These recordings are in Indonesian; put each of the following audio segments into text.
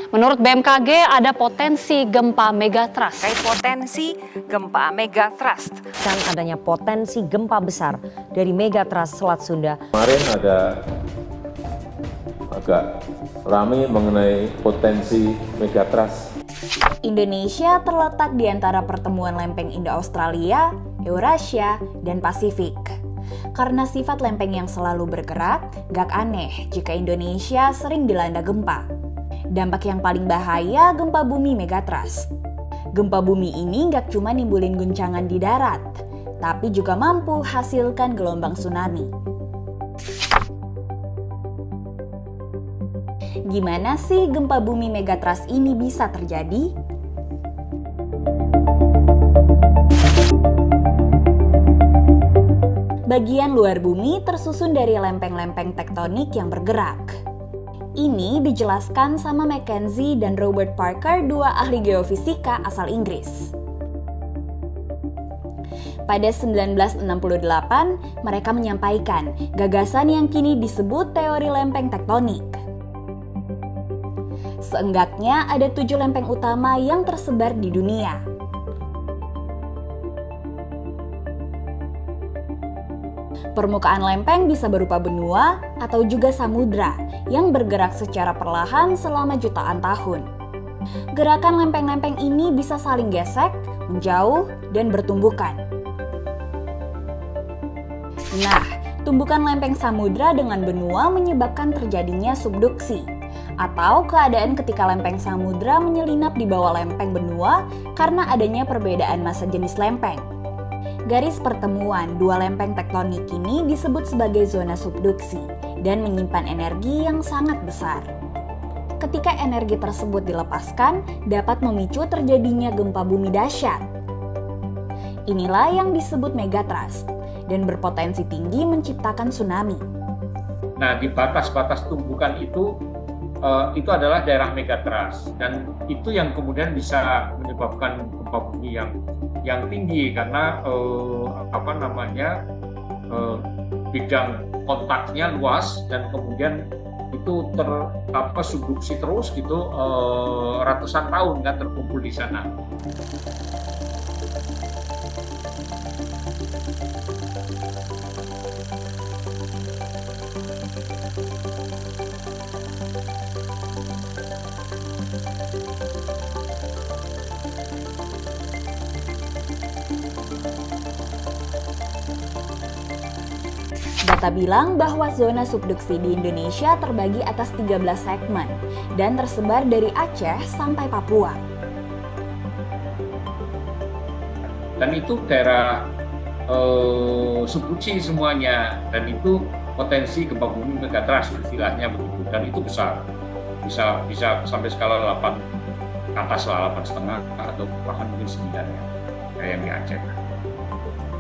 Menurut BMKG ada potensi gempa megatrust. Terkait potensi gempa megatrust. Dan adanya potensi gempa besar dari megatrust Selat Sunda. Kemarin ada agak ramai mengenai potensi megatrust. Indonesia terletak di antara pertemuan lempeng Indo-Australia, Eurasia, dan Pasifik. Karena sifat lempeng yang selalu bergerak, gak aneh jika Indonesia sering dilanda gempa. Dampak yang paling bahaya gempa bumi megatrust. Gempa bumi ini gak cuma nimbulin guncangan di darat, tapi juga mampu hasilkan gelombang tsunami. Gimana sih gempa bumi megatrust ini bisa terjadi? Bagian luar bumi tersusun dari lempeng-lempeng tektonik yang bergerak. Ini dijelaskan sama Mackenzie dan Robert Parker, dua ahli geofisika asal Inggris. Pada 1968, mereka menyampaikan gagasan yang kini disebut teori lempeng tektonik. Seenggaknya ada 7 lempeng utama yang tersebar di dunia. Permukaan lempeng bisa berupa benua atau juga samudra yang bergerak secara perlahan selama jutaan tahun. Gerakan lempeng-lempeng ini bisa saling gesek, menjauh, dan bertumbukan. Nah, tumbukan lempeng samudra dengan benua menyebabkan terjadinya subduksi, atau keadaan ketika lempeng samudra menyelinap di bawah lempeng benua karena adanya perbedaan massa jenis lempeng. Garis pertemuan dua lempeng tektonik ini disebut sebagai zona subduksi dan menyimpan energi yang sangat besar. Ketika energi tersebut dilepaskan, dapat memicu terjadinya gempa bumi dahsyat. Inilah yang disebut megatrust dan berpotensi tinggi menciptakan tsunami. Nah, di batas-batas tumbukan itu adalah daerah megatrust, dan itu yang kemudian bisa menyebabkan gempa bumi yang tinggi karena bidang kontaknya luas dan kemudian itu subduksi terus gitu ratusan tahun kan terkumpul di sana. Data bilang bahwa zona subduksi di Indonesia terbagi atas 13 segmen dan tersebar dari Aceh sampai Papua. Dan itu daerah subduksi semuanya, dan itu potensi gempa bumi megatrust istilahnya begitu, dan itu besar, bisa sampai skala 8 ke atas lah, 8,5 atau bahkan mungkin 9 ya, kayak yang di Aceh,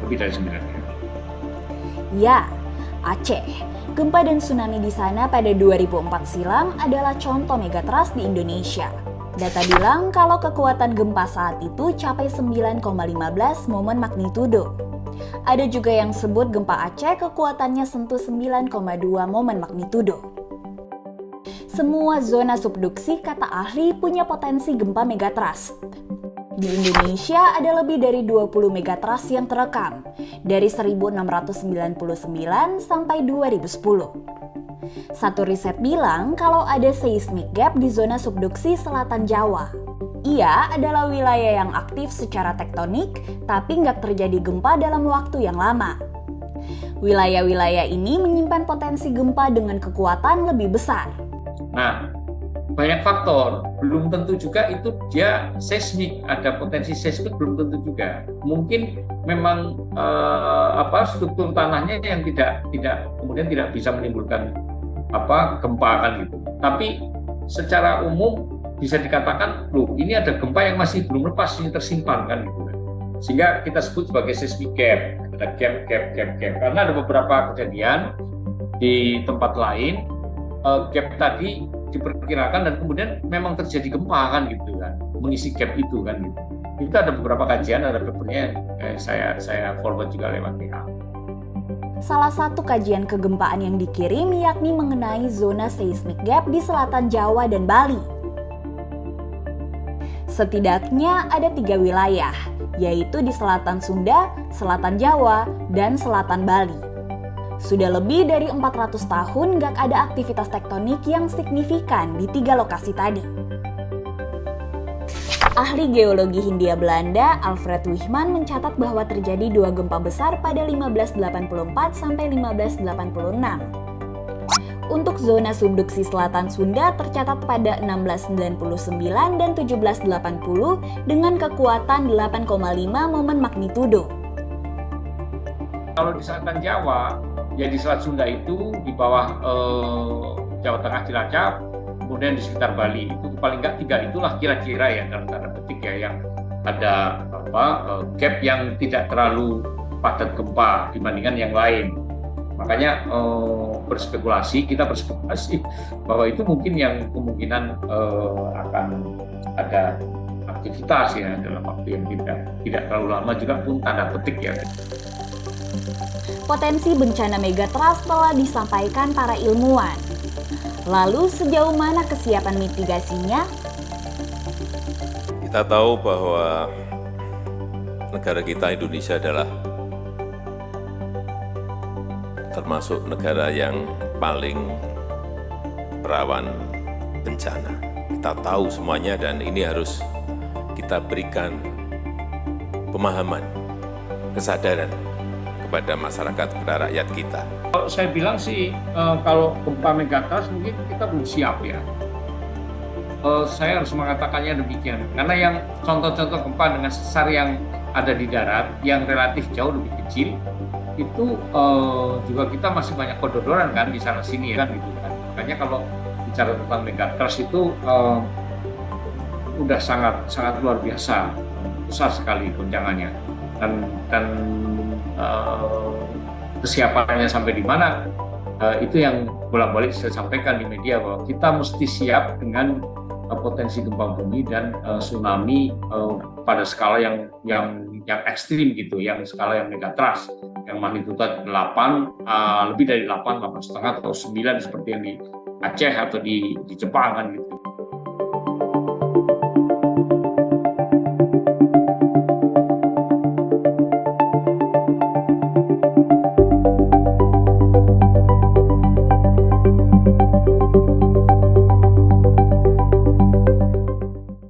lebih dari 9 ya. Ya, Aceh. Gempa dan tsunami di sana pada 2004 silam adalah contoh megatrust di Indonesia. Data bilang kalau kekuatan gempa saat itu capai 9,15 momen magnitudo. Ada juga yang sebut gempa Aceh kekuatannya sentuh 9,2 momen magnitudo. Semua zona subduksi kata ahli punya potensi gempa megatrust. Di Indonesia ada lebih dari 20 megatrust yang terekam, dari 1699 sampai 2010. Satu riset bilang kalau ada seismic gap di zona subduksi selatan Jawa. Ia adalah wilayah yang aktif secara tektonik, tapi nggak terjadi gempa dalam waktu yang lama. Wilayah-wilayah ini menyimpan potensi gempa dengan kekuatan lebih besar. Nah, banyak faktor, belum tentu juga itu dia seismik, ada potensi seismik belum tentu juga. Mungkin memang struktur tanahnya yang tidak kemudian tidak bisa menimbulkan gempa kan gitu. Tapi secara umum bisa dikatakan, loh ini ada gempa yang masih belum lepas, ini tersimpan kan gitu. Sehingga kita sebut sebagai seismic gap, ada gap. Karena ada beberapa kejadian di tempat lain, gap tadi diperkirakan dan kemudian memang terjadi gempa kan gitu kan, mengisi gap itu kan gitu. Itu ada beberapa kajian, ada papernya saya forward juga lewat WA. Salah satu kajian kegempaan yang dikirim yakni mengenai zona seismic gap di selatan Jawa dan Bali. Setidaknya ada 3 wilayah, yaitu di selatan Sunda, selatan Jawa, dan selatan Bali. Sudah lebih dari 400 tahun gak ada aktivitas tektonik yang signifikan di 3 lokasi tadi. Ahli geologi Hindia Belanda Alfred Wichmann mencatat bahwa terjadi 2 gempa besar pada 1584 sampai 1586. Untuk zona subduksi selatan Sunda tercatat pada 1699 dan 1780 dengan kekuatan 8,5 momen magnitudo. Kalau di selatan Jawa, ya di Selat Sunda itu di bawah Jawa Tengah Cilacap, kemudian di sekitar Bali itu paling nggak 3 itulah kira-kira ya dalam tanda petik ya yang ada gap yang tidak terlalu padat gempa dibandingkan yang lain. Makanya kita berspekulasi bahwa itu mungkin yang kemungkinan akan ada aktivitas ya dalam waktu yang tidak terlalu lama juga pun tanda petik ya. Potensi bencana megatrust telah disampaikan para ilmuwan. Lalu sejauh mana kesiapan mitigasinya? Kita tahu bahwa negara kita Indonesia adalah termasuk negara yang paling rawan bencana. Kita tahu semuanya dan ini harus kita berikan pemahaman, kesadaran kepada masyarakat, kepada rakyat kita. Kalau saya bilang sih, kalau gempa megatrust mungkin kita belum siap ya. Saya harus mengatakannya demikian, karena yang contoh-contoh gempa dengan sesar yang ada di darat, yang relatif jauh lebih kecil, itu juga kita masih banyak kedodoran kan di sana sini ya kan gitu kan. Makanya kalau bicara tentang megatrust itu udah sangat luar biasa, besar sekali goncangannya dan kesiapannya sampai di mana itu yang bolak-balik saya sampaikan di media bahwa kita mesti siap dengan potensi gempa bumi dan tsunami pada skala yang ekstrim gitu, yang skala yang megatrust, yang magnitudo 8 lebih dari 8,5 atau 9 seperti yang di Aceh atau di Jepang kan gitu.